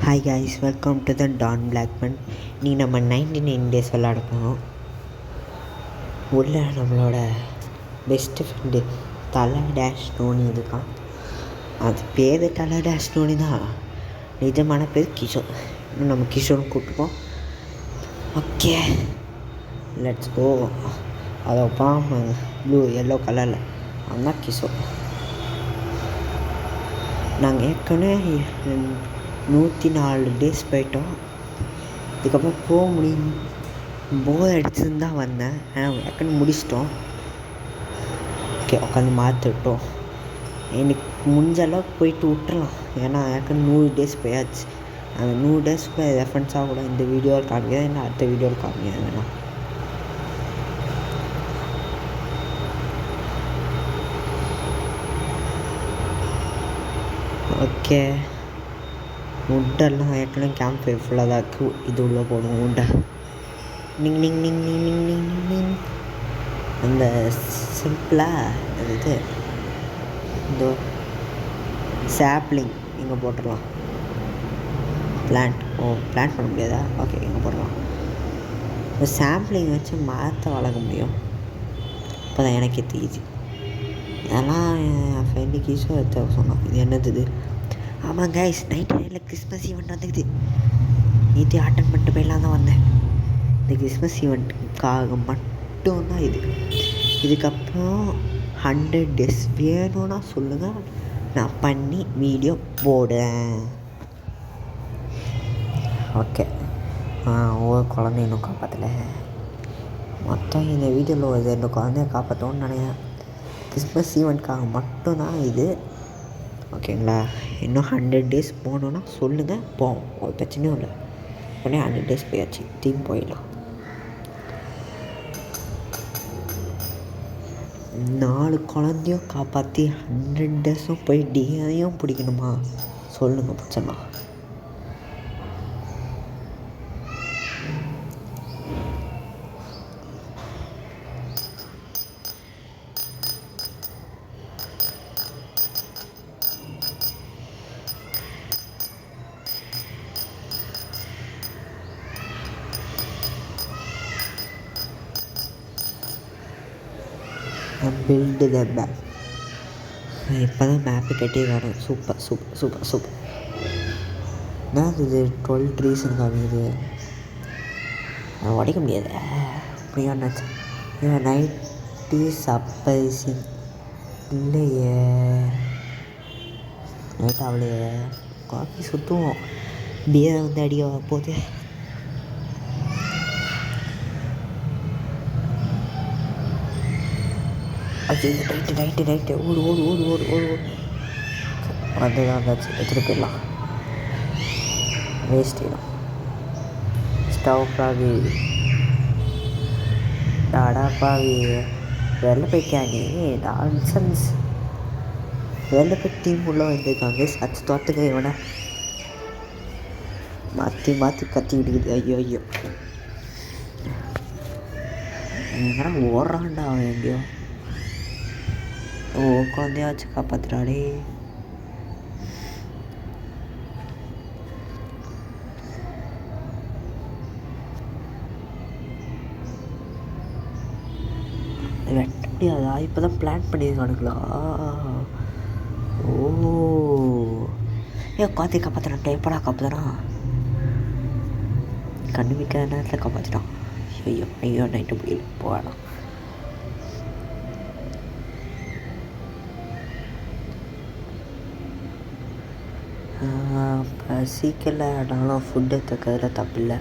Hi guys, welcome to the Don Blackman. நீ நம்ம 99 days விளாட போகிறோம். உள்ள நம்மளோட best friend Thala dash Dhoni இருக்கான். அது பேர் தலை டேஷ் டோனி தான், நிஜமான பேர் கிஷோர். இன்னும் நம்ம கிஷோர்னு கூப்பிட்டுப்போம். Okay, let's go. அதை பாம்பு ப்ளூ எல்லோ கலரில் அதுதான் கிஷோர். நாங்கள் ஏற்கனவே 104 டேஸ் போயிட்டோம். இதுக்கப்புறம் போக முடியும், போர் அடிச்சுன்னு தான் வந்தேன். ஏற்கனவே முடிச்சிட்டோம். ஓகே, உட்காந்து மாற்றிட்டோம். எனக்கு முடிஞ்ச அளவுக்கு போயிட்டு விட்டுறலாம். ஏன்னா ஏற்கனவே 100 டேஸ் போயாச்சு. அந்த 100 டேஸ்க்குள்ளே ரெஃபரன்ஸாக கூட இந்த வீடியோவில் காமிக்கிறேன், இல்லை அடுத்த வீடியோவில் காமிக்கிறேன் வேணாம். ஓகே, உட்டெல்லாம் ஏற்கனவே கேம்ப் ஃபயர் ஃபுல்லாக தான் இருக்குது. இது உள்ளே போடுவோம் உட்டை. நிங் நிங் நிங் நிங் நிங் நிங் நிங். அந்த சிம்பிளாக இது இந்த சாப்ளிங் இங்கே போட்டுடலாம். பிளான்ட் பிளான்ட் பண்ண முடியாதா? ஓகே, இங்கே போடலாம். இந்த சாப்ளிங் வச்சு மரத்தை வளர்க்க முடியும். இப்போ தான் எனக்கே தெரியுது. இதெல்லாம் என் ஃப்ரெண்டு கீஸோ எடுத்து சொன்னான். இது என்னது இது? ஆமாம் கைஸ், 99 கிறிஸ்மஸ் ஈவெண்ட் வந்துக்குது. நேற்று அட்டன் பண்ணிட்டு போயெல்லாம் தான் வந்தேன். இந்த கிறிஸ்மஸ் ஈவெண்ட்டுக்காக மட்டும்தான் இது. இதுக்கப்புறம் 100 டேஸ் வேணும்னா சொல்லுங்கள், நான் பண்ணி வீடியோ போடுறேன். ஓகே, ஒவ்வொரு குழந்தை இன்னும் காப்பாற்றலை. மொத்தம் இந்த வீடியோவில் ஒரு 2 குழந்தைய காப்பாற்றோன்னு நினைக்கிறேன். கிறிஸ்மஸ் ஈவெண்ட்காக மட்டும்தான் இது. ஓகேங்களா? இன்னும் 100 டேஸ் போகணுன்னா சொல்லுங்கள், போவோம். ஒரு பிரச்சனையும் இல்லை. உடனே 100 டேஸ் போயாச்சு, திரும்பி போயிடலாம். 4 குழந்தையும் காப்பாற்றி 100 டேஸும் போய் டியையும் பிடிக்கணுமா? சொல்லுங்கள், பிடிச்சிடலாம். Build the map. இப்போ தான் மேப்பு கட்டி வரும். Super super super super. என்ன இது 12 ட்ரீஸ்ன்னு காமிக்குது? அதை உடைக்க முடியாது. அப்படியா என்னாச்சு? இவன் நைட்டு சப்பைசிங் இல்லையே. நைட்டு அவளையே காஃபி சுற்றுவோம். பியர் வந்து அடிக்க போகுது. அது ரைட்டு ஓடு ஓடு ஓடு ஓடு ஓடு ஓடு. வந்து தான் வந்தாச்சு, எடுத்துகிட்டு போயிடலாம். வேஸ்ட்டு ஸ்டவ் பாவி டாடா பாவி. வெளில போய்க்காங்க டான்சன்ஸ். வெளில போய் டீம் உள்ளே வந்துருக்காங்க. சச்சு தோத்துக்க இவனை மாற்றி மாற்றி கத்தி விடுக்குது. ஐயோ ஐயோ, எங்கன்னா ஓடுறான்டா அவன் எங்கேயோ. குழந்தையாச்சு காப்பாற்றுறாடே. வெட்ட முடியாதா? இப்போ தான் பிளான் பண்ணியிருக்கானுங்களா? ஓ, குழந்தைய காப்பாற்றுறான். எப்படா காப்பாற்றுறான்? கண்ணு வைக்கிற நேரத்தில் காப்பாற்றிட்டான். ஐயோ ஐயோ, நைட்டு போய் போகலாம். பசிக்கல, ஆனாலும் ஃபுட்டு தக்கிறதுல தப்பில்லை.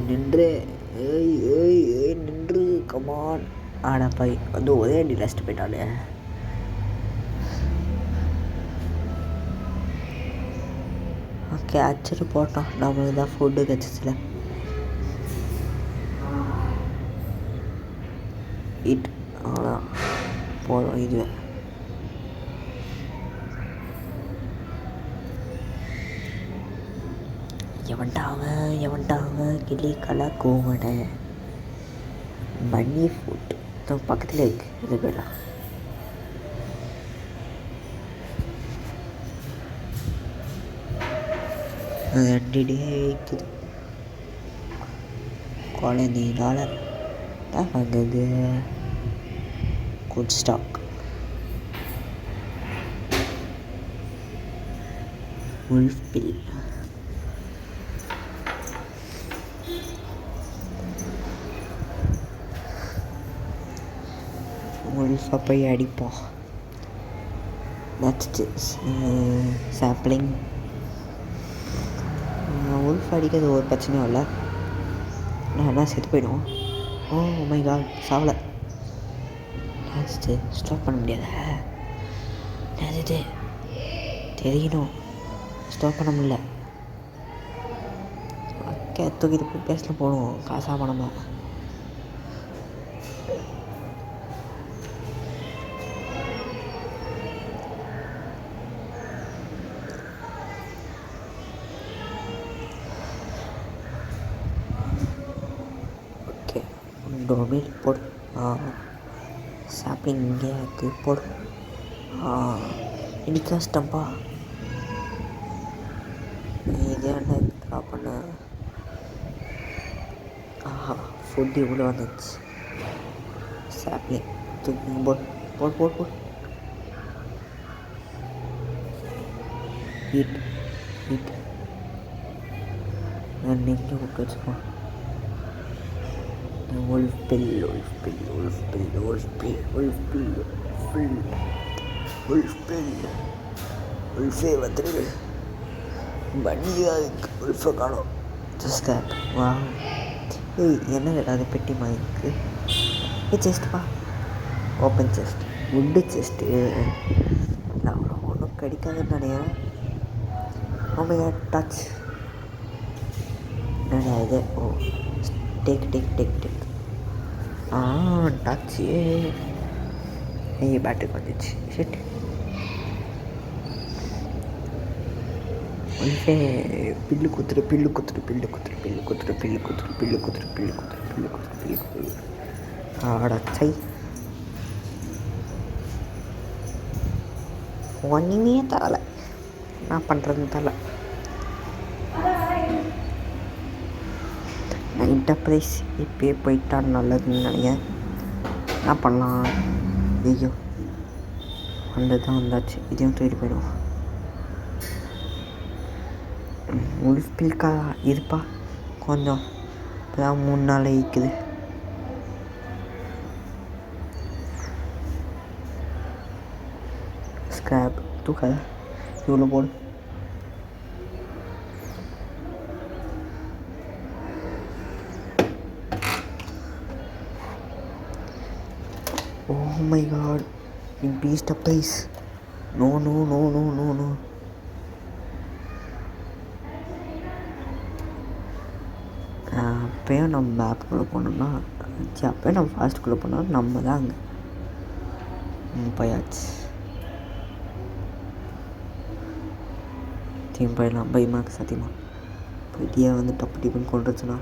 நின்று நின்று கமான். ஆனால் போய் வந்து ஒரே அடி ரெஸ்ட் போயிட்டாலே. ஓகே, அச்சுட்டு போட்டோம். நம்மளுக்கு தான் ஃபுட்டு கிடச்சிச்சில. இட் அவ்வளோதான் போதும். இதுவே எவன்டாங்க கிளி கலா கோவனை மணி ஃபுட் தான் பக்கத்தில் இருக்கு. இது போயிடலாம். இருக்குது. $20 தான் வாங்குது. Good stock. Wolf bill. உல்ஃபை போய் அடிப்போம். Next sapling. உல்ஃப் அடிக்கிறது ஒரு பிரச்சனையும் இல்லை. நான் என்ன செத்து போயிடும். ஓ மை காட், சாவலை. நெக்ஸ்ட்டு ஸ்டாப் பண்ண முடியாத. அது தெரியணும், ஸ்டாப் பண்ண முடியல. ஓகே, தூக்கிட்டு போய் பேசில் போடுவோம். காசாக பணமா. ஓகே, டொமில் போடு. சாப்பிங் இங்கே இருக்கு, போடு. இன்னைக்கு கஷ்டம்ப்பா. இதே ட்ரா பண்ண. ஃபுட் இவ்வளோ வந்துச்சு. சாப்ளிங் தூக்கி போடு போடு போடு போடு. ஹீட் ஹீட் நெஞ்சு விட்டு வச்சுக்கோ. Wolf bill wolf bill wolf bill wolf bill wolf bill bill wolf bill. உல்ஃபே வந்துடு. வண்டியாக இருக்கு. உல்ஃபை காணும். Just that. வா, ஏய் என்ன அது பெட்டி மாதிரி இருக்குது. செஸ்ட்ப்பா, ஓப்பன் செஸ்ட், வுட்டு செஸ்ட்டு. நான் ஒன்றும் கிடைக்காதுன்னு நினைக்கிறேன். ஓமையா டச் என்னடா இது? Oh, take take take take. Touch. ஏய் பேட்டுக்கு வந்துச்சு. ஷிட். உல்ஃபே பில்லு குத்துரு பில்லு குத்துரு பில்லு குத்துரு பில்லு குத்துரு பில்லு குத்துரு பில்லு குத்துரு பில்லு குத்துரு பில்லு குத்துரு பில்லு குத்துரு. அடச்சை, ஒன்றுமே தரலை. என்ன பண்ணுறதுன்னு தரல. என்டர்பிரைஸ் இப்போயே போயிட்டா நல்லதுன்னு நினைக்கிறேன். என்ன பண்ணலாம்? ஐயோ, அந்த தான் வந்தாச்சு. இதையும் தூக்கிட்டு போயிடுவோம். உல்ஃப் பில்கா இருப்பா கொஞ்சம். இப்போதான் 3 நாள் இருக்குது. ஸ்கிராப் தூக்காத, இவ்வளோ போடு. Oh my God, increase the price. No no no no no no. அப்போயும் நம்ம மேப்புக்குள்ளே போனோம்னா, அப்போயும் நம்ம ஃபாஸ்ட்டுக்குள்ளே போனோம். நம்ம தான் அங்கே போயாச்சு. திரும்பி போயிடலாம். பயமாக சத்தியமா போயிட்டியே வந்து டப்பு டிப்புன்னு கொண்டுருச்சுன்னா.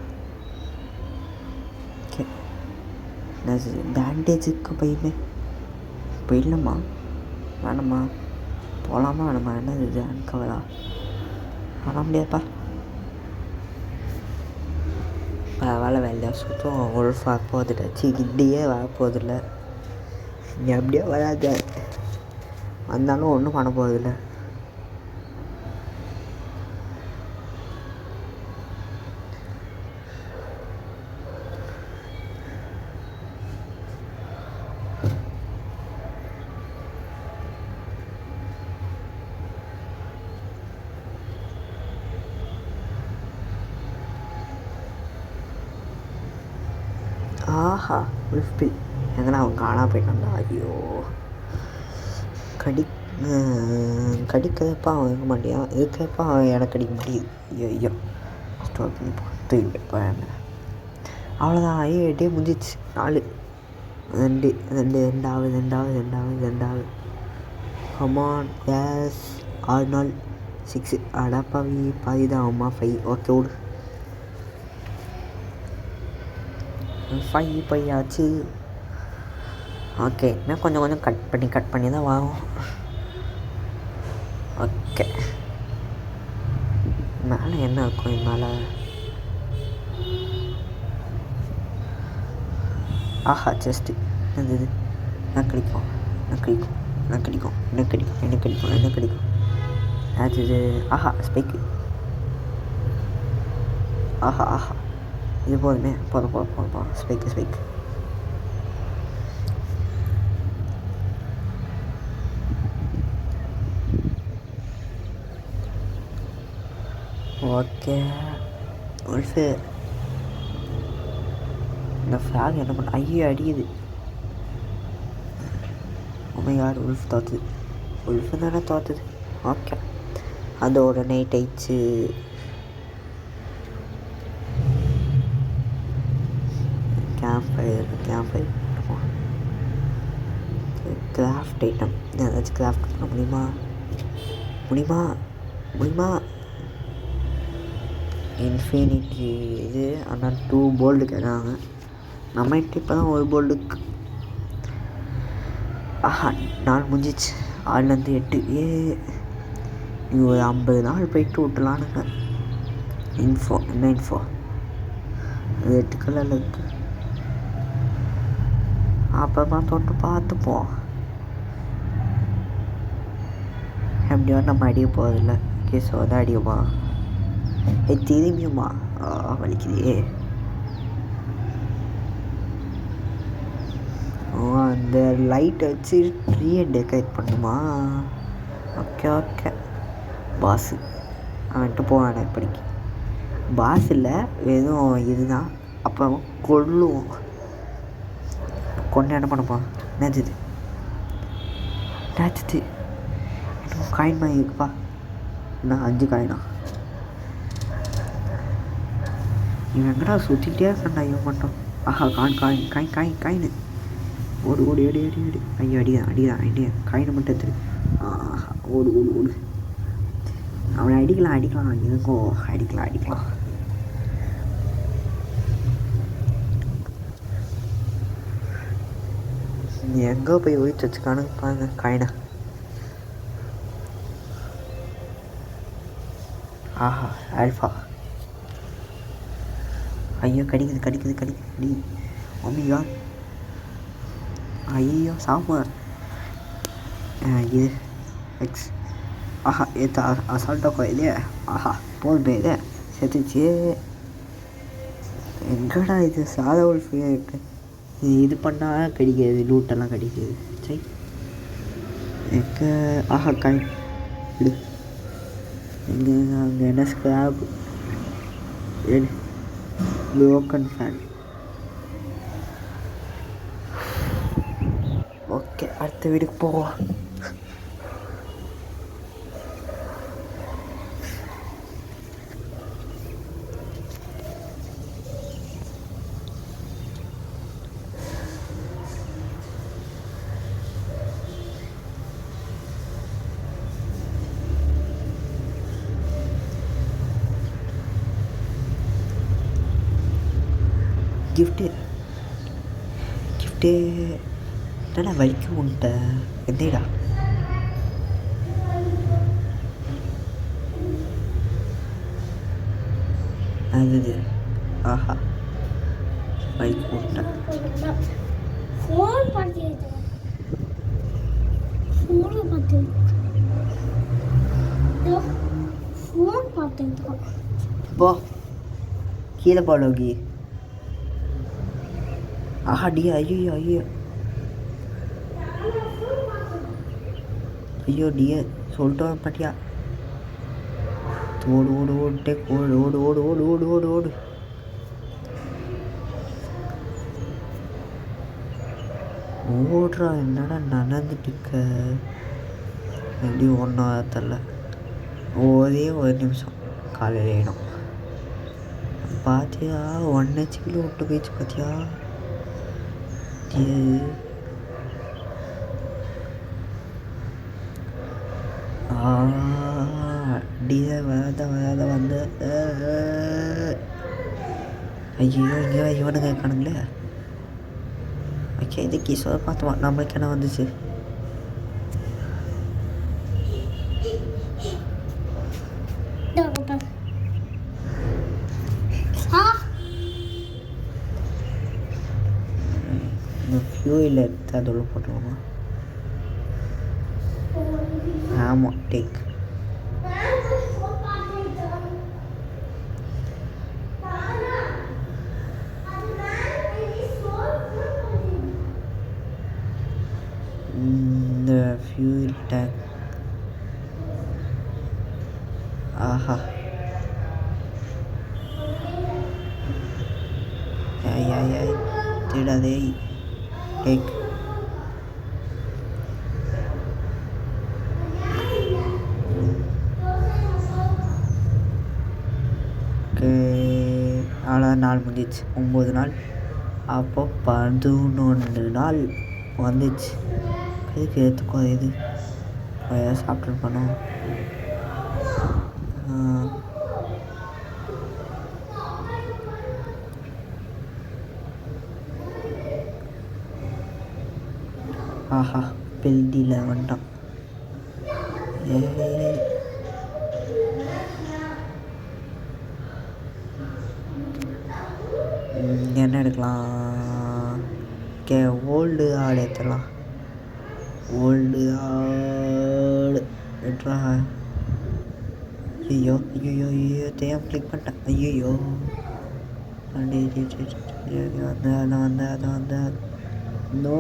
ஓகே, பேண்டேஜுக்கு பையுமே போயிடலாமா வேணாமா? போகலாமா வேணாமா? என்ன இது அன்கவரா? வர முடியாதுப்பா. வேலை சுத்தம் உல்ஃப் வரப்போதில்லை. கிட்டியே வரப்போதில்லை. நீ அப்படியே வராத. வந்தாலும் ஒன்றும் பண்ண போவதில்லை. ஆஹா, உல்ஃப் பில் எங்கன்னா அவன் காணா போயிட்டான்டா. ஐயோ, கடிக்கிறப்ப அவன் இருக்க மாட்டியான், இருக்கிறப்ப அவன் எனக்கு கடிக்க மாட்டேங்குது. ஐயோ ஐயோ, ஸ்டோர் பண்ணி தூக்கிட்டு போய் அவ்வளோதான். ஐயோ, டே முடிஞ்சிச்சு. 4 ரெண்டாவது கமான். எஸ், 6 நாள் 6. அடப்பாவி, பாதி தான் ஆகுமா? 5. ஓகே விடு. 5 போயாச்சு. ஓகே, இன்னும் கொஞ்சம் கட் பண்ணி தான் வாங்கும். ஓகே, மேலே மேலே என்ன இருக்கும் என் மேலே? ஆஹா ஜஸ்ட்டு என்னது என்ன கிடைக்கும்? என்ன கிடைக்கும்? என்ன கிடைக்கும்? என்ன கிடைக்கும்? என்ன கிடைக்கும்? என்ன கிடைக்கும்? அது இது. ஆஹா ஸ்பைக்கு. ஆஹா ஆஹா இது போதுமே. போதும் ஸ்பைக்கு. Okay wolf. இந்த ஃப்ளாக் என்ன பண்ண? ஐயோ அடிக்குது. உமையாடு உல்ஃப் தோற்றுது. உல்ஃபு தானே தோற்றுது. ஓகே அதோட நைட் ஆயிடுச்சு. கேம்ப் ஃபயர் பண்ணுவோம். கிராஃப்ட் ஐட்டம் ஏதாச்சும் கிராஃப்ட் பண்ண முடியுமா? இன்ஃபினிட்டி இது. ஆனால் 2 போல்டு கேட்குறாங்க. நம்மகிட்ட இப்போ தான் 1 போல்டுக்கு. ஆஹா 4 முடிஞ்சிச்சு. 6லேருந்து 8. நீங்கள் ஒரு 50 நாள் போயிட்டு விட்டலானுங்க. என்ன இன்ஃபோ? அது 8 கலரில் இருக்குது. அப்புறமா தொட்டு பார்த்துப்போம். எப்படியோ நம்ம அடிய போகிறதில்ல. கேஸோ தான் அடியுமா? திரும்பியுமா? வலிக்குதே. அந்த லைட்டை வச்சு ட்ரீயை டெக்கரேட் பண்ணுமா? ஓகே பாஸு அவன்ட்டு போவானே இப்படிக்கு. பாஸ் இல்லை வெறும் இதுதான். அப்போ கொள்ளுவோம். கொண்டு என்ன பண்ணப்போம்? என்னது இன்னும் காயின் மாதிரி இருக்குப்பா. என்ன 5 காயினா? இவன் எங்கடா சுற்றிக்கிட்டே இருக்கான்டா இவன் மட்டும். ஆஹா காயின். ஓடு அடி. ஐயோ அடிதான் காயினை மட்டும் எடுத்துரு. ஆஹா ஓடு. அவனை அடிக்கலாம் எதுங்கோ அடிக்கலாம். எங்கே போய் ஒழிச்சு வச்சுக்கானு பாருங்க காயினா. ஆஹா ஆல்ஃபா. ஐயோ கடிக்குது. ஓமியா ஐயோ சாப்பார். இது எக்ஸ். ஆஹா ஏற்ற அசால்ட்டாக்கோ இல்லையா? ஆஹா போதுமே இது செத்துச்சு. எங்கடா இது சாதா ஒரு ஃப்ரீயாக இருக்குது. இது பண்ணால் கிடைக்காது. லூட்டெல்லாம் கிடைக்காது. சரி எங்கே? ஆஹா காயின் இடு. எங்கே அங்கே என்ன ஸ்கிராப் எடு. broken fan. ஓகே அடுத்த வீட்டுக்கு போவோம். கிஃப்ட்டு என்னடா வலிக்கும் உன்ட்ட? எந்தேடா அது? ஆஹா வலிக்கும் உன்ட்ட. போ கீழே போலோகி. ஆஹா டியா. ஐயோ டிய சொல்லிட்டு வர மாட்டியா? ஓடு. ஓடுறா. என்னடா நடந்துட்டு இருக்க? எப்படி ஒன்றா தெரில. ஒரே ஒரு நிமிஷம் காலையில் வேணும். பார்த்தியா 1 HP விட்டு போயிடுச்சு பார்த்தியா? டிய வராத வந்து. ஐயோ இங்கே இவனுங்க இருக்கானுங்களே. ஓகே இது கீஸோட பார்த்துவான். நம்மளுக்கு என்ன வந்துச்சு? ஃபியூயில் எடுத்து அது உள்ள போட்டுருவோமா? ஆமாம், டேக். இந்த ஃபியூல் டேக். ஆஹா, ஐய் தேடாதே. டேக். அவ்வளோ நாள் முடிஞ்சிச்சு. 9 நாள். அப்போ 11 நாள் வந்துச்சு. இதுக்கு எடுத்துக்கோ. இது சாப்பிட்டு பண்ணோம். ஆஹா, பெல்டியில் வந்துட்டான். என்ன எடுக்கலாம்? ஓல்டு ஆடு எடுத்துடலாம். ஓல்டு ஆடு எடுறா. ஐயோ தெரியாமல் கிளிக் பண்ணிட்டேன். ஐயோ வந்த நோ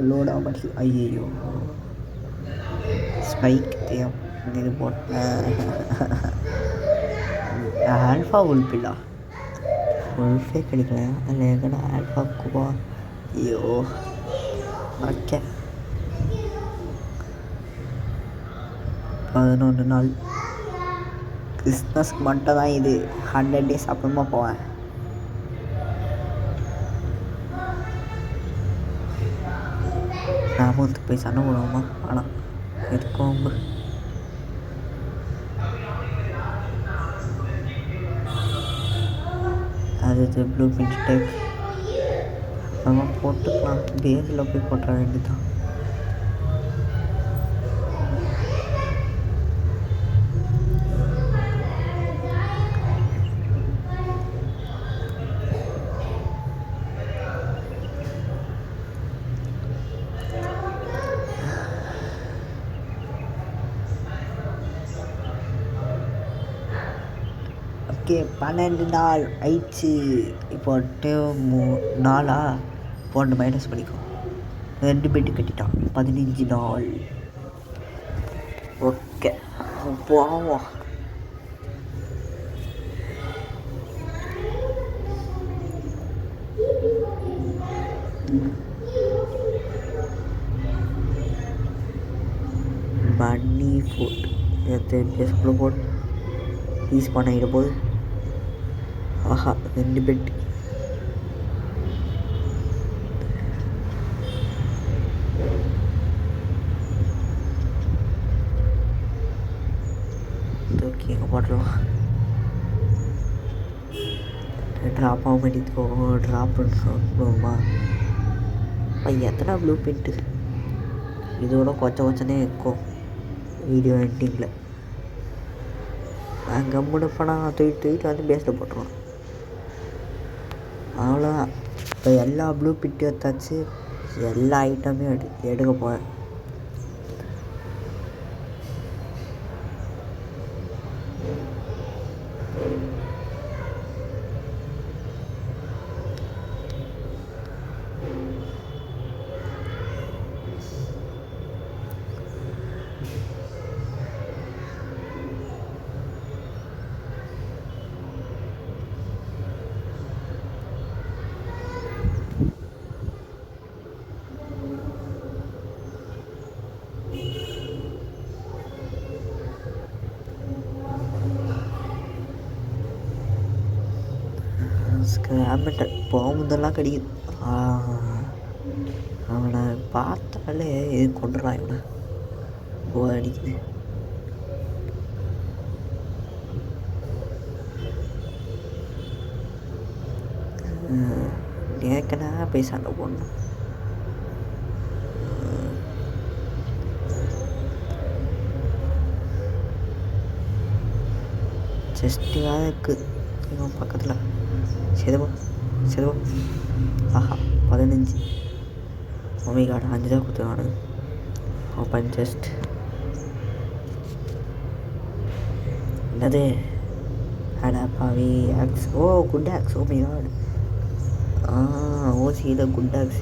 லோட் ஆக மாட்டேங்குது. ஐயோ ஸ்பைக் தெரியும். இது போட்டேன். ஆல்ஃபா உல்பில்லா உல்ஃபே கிடைக்கல. அதில் எங்கடா ஆல்ஃபா குபா? ஐயோ ஓகே. 11 நாள். கிறிஸ்மஸ்க்கு மட்டும் தான் இது. 100 days அப்புறமா போவேன். ஞாபகத்துக்கு போய் சண்டை போடுவோமா? ஆனால் எதுக்கும் அது ப்ளூ பிரிண்ட் டைப் நம்ம போட்டுக்கலாம். பேஸில் போய் போட்டுற வேண்டியதான். ஓகே, 12 நாள் ஆயிடுச்சு. இப்போ 4 போட்டு மைனஸ் பண்ணிக்கோ. 2 பெட்டு கட்டிட்டான். 15 நாள். ஓகே போவோம். மணி ஃபுட் பேஸ்குள்ளே போட்டு யூஸ் பண்ணிட போது. ஆஹா, 2 பெட். ஓகே, எங்கே போட்டுடலாம். ட்ராப் ஆக மாட்டேதுக்கோ. ட்ராப் பண்ணுமா? எத்தனை ப்ளூ பிரிண்ட்டு இதோட கொச்சனே இருக்கும் வீடியோ எண்டிங்கில். கம்முன்னு போனால் தூக்கிட்டு வந்து பேஸில் போட்டுருவான். அவ்வளோதான். இப்போ எல்லா ப்ளூ பிரிண்ட்டும் எடுத்தாச்சு. எல்லா ஐட்டமே எடுக்க போகிறேன். ஸ்கிராமெட்டர் போகும்போதெல்லாம் கிடைக்குது. அவனை பார்த்தாலே இது கொண்டுறான். இவனை அடிக்குது. ஏற்கனவே போய் சண்டை போடணும். செஸ்டியாக இருக்குது இவன் பக்கத்தில். செதுவா. ஆஹா, 15. ஓமிகார்டு 5 தான் கொடுத்துருவானு. ஓப்பன் ஜஸ்ட் என்னது அடாப்பாவி ஆக்ஸ். ஓ குட் ஆக்ஸ். ஓமிகார்டு ஓசியில் குட் ஆக்ஸ்.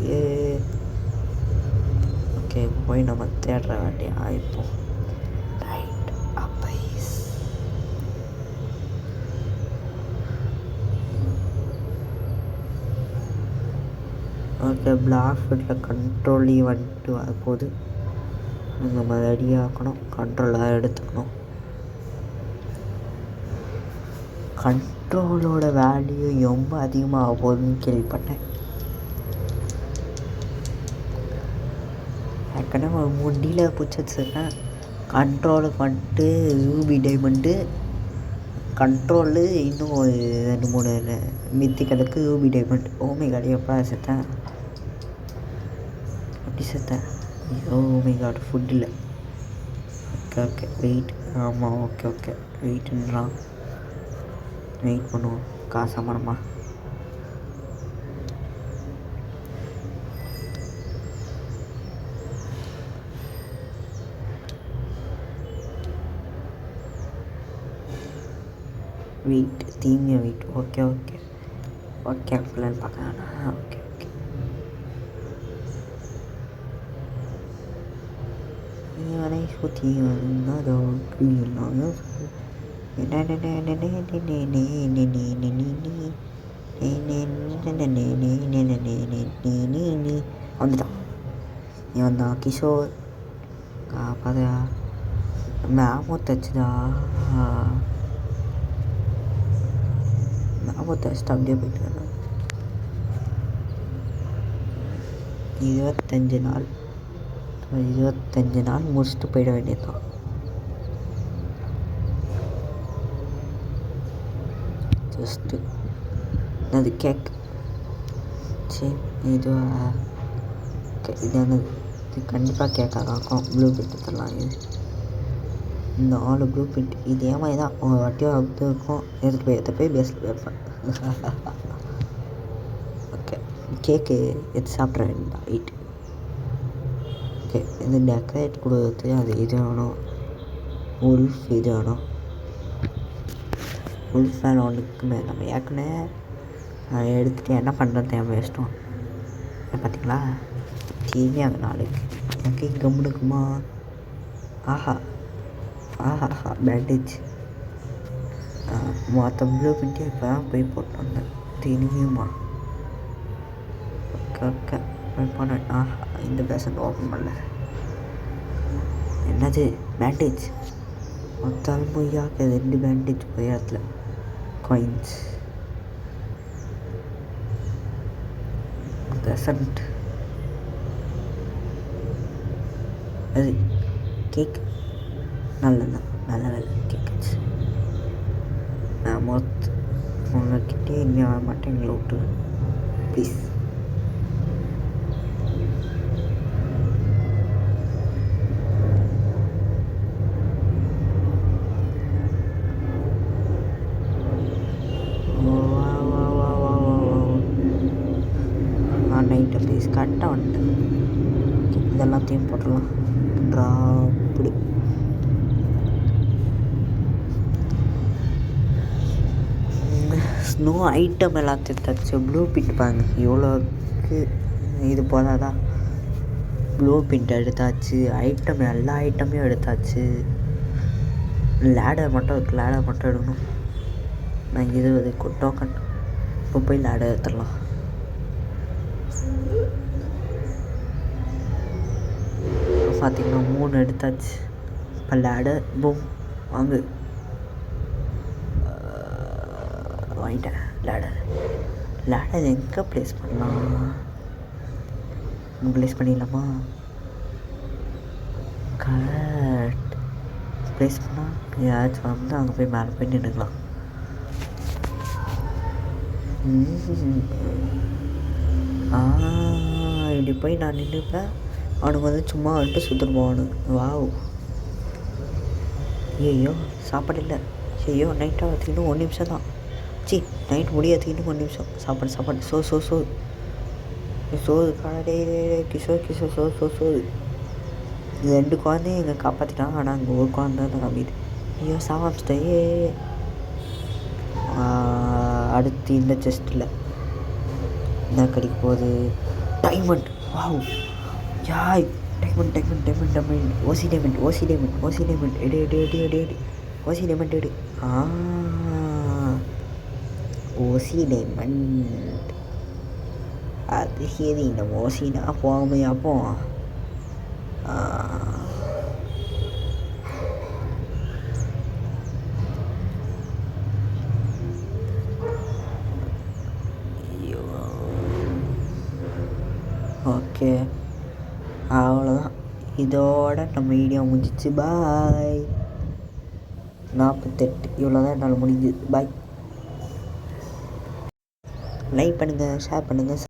ஓகே போய் நம்ம தேடுற வேண்டியா இப்போ. ரைட் அப்பைஸ். ஓகே பிளாக் ஃபுட்டில் கண்ட்ரோலி வந்துட்டு வரப்போகுது. நம்ம ரெடியாகணும். கண்ட்ரோலாக எடுத்துக்கணும். கண்ட்ரோலோட வேல்யூ ரொம்ப அதிகமாக போகுதுன்னு கேள்விப்பட்டேன். ஏற்கனவே ஒரு 3 டீலர் பிடிச்சி வச்சுருக்கேன். கண்ட்ரோலுக்கு வந்துட்டு ரூபி டைமண்டு, கண்ட்ரோலு இன்னும் ஒரு 2-3 மித்திகளுக்கு ரூபி டைமண்ட். ஓமிகார்டு எப்போ செத்தேன்? எப்படி செத்தேன்? ஓமிகார்டு ஃபுட்டில். Okay okay wait. ஆமாம் ஓகே ஓகே வெயிட்ன்றான். வெயிட் பண்ணுவோம். காசு அமரமா வெயிட் தீமிய wait. Okay okay okay plan பார்க்கலாம்ண்ணா. ஓகே ஓகே இவனை சுற்றி வந்ததோ வந்துட்டான். இவன் தான் கிஷோர். காப்பாதா மேமோ தச்சுதா. மேமோ தச்சுட்டு அப்படியே போயிட்டு வரேன். 25 நாள் முடிச்சுட்டு போயிட வேண்டியதுதான். ஜஸ்ட்டு அது கேக். சரி இது இது கண்டிப்பாக கேக்காக இருக்கும். ப்ளூ பிரிண்ட் தரலாம். இது 4 ப்ளூ பிரிண்ட். இதே மாதிரி தான் ஒரு வாட்டியும் அப்படி இருக்கும். எடுத்து போய் பேஸில் வைப்பேன். ஓகே கேக்கு எடுத்து சாப்பிட்ற வேண்டியதான். வெயிட். ஓகே இது டெக்கரேட் கொடுக்குறது. அது இது வேணும். உல்ஃப் இது வேணும். உல்ஃப் ஃபேன் ஒன்றுக்குமே நம்ம ஏற்கனவே எடுத்துகிட்டு என்ன பண்ணுறது தேவை இஷ்டம். பார்த்தீங்களா டிவி அங்கே நாளைக்கு எனக்கு கம்முனுக்குமா. ஆஹா ஆஹா பேண்டேஜ். மொத்த ப்ளூ பிரிண்ட்டு இப்போ தான் போய் போட்டு வந்தேன். தெரியுமா? ஓகே ஓகே போய் போனேன். ஆஹா இந்த பேஷண்ட் ஓப்பன் பண்ணல. என்னது பேண்டேஜ்? மொத்தம் பொய்யாக்க 2 பேண்டேஜ் போய் இடத்துல காயின்ஸ். ப்ரெசண்ட் அது கேக் நல்லதான். நல்ல வேலை கேட்குச்சு. நான் உங்கள்கிட்டே இங்கே வர மாட்டேன். எங்களை விட்டு ப்ளீஸ். நைட்டு ப்ளீஸ் கரெக்டாக வந்துட்டு இதெல்லாத்தையும் போட்டுடலாம். ட்ராப்டு ஸ்னோ ஐட்டம் எல்லாத்தையும் எடுத்தாச்சு. ப்ளூ பிரிண்ட் பாருங்க இவ்வளோக்கு. இது போதாதான். ப்ளூ பிரிண்ட் எடுத்தாச்சு. ஐட்டம் எல்லா ஐட்டமையும் எடுத்தாச்சு. லேடர் மட்டும் இருக்குது. லேடர் மட்டும் எடுக்கணும். நான் 20 டோக்கன். இப்போ போய் லேடர் எடுத்துடலாம். பார்த்திங்கன்னா 3 எடுத்தாச்சு. இப்போ லேடர் பூம் வாங்கு. வாங்கிட்டேன். லேடர் எங்கே ப்ளேஸ் பண்ணலாம்? ப்ளேஸ் பண்ணிடலாமா? கரெக்ட். ப்ளேஸ் பண்ணால் ஏதாச்சும் வந்து அங்கே போய் மேலே போய் நின்றுக்கலாம். இப்படி போய் நான் நின்றுப்பேன். அவனுக்கு வந்து சும்மா வந்துட்டு சுற்றுட்டு போவானு. வாவ். ஐயோ சாப்பாடு இல்லை. ஐயோ நைட்டாக பார்த்திங்கன்னா 1 நிமிஷம் தான். நைட் முடியாதுக்கு இன்னும் 1 நிமிஷம். சாப்பாடு ஸோ சோறு காடே கிஷோர் கிஷோர் சோறு இது 2 குழந்தையும் எங்கே காப்பாற்றிட்டாங்க. ஆனால் அங்கே ஒரு குழந்தை தான் காமிது. ஐயோ சாமிச்சிட்டே. அடுத்து இந்த செஸ்ட்டில் என்ன கிடைக்க போகுது? டைமண்ட். வாவ் யாய் டைமண்ட் ஓசி டைமண்ட் எடு ஓசி டைமண்ட் எடு. ஓசி டைமண்ட் அது சரி. இந்த ஓசினா போகாமையா போவோம். ஓகே அவ்வளோதான். இதோட நம்ம வீடியோ முடிஞ்சிச்சு. பாய். 48 இவ்வளோ தான் என்னால் முடிஞ்சுது. பாய். லைக் பண்ணுங்கள், ஷேர் பண்ணுங்கள்.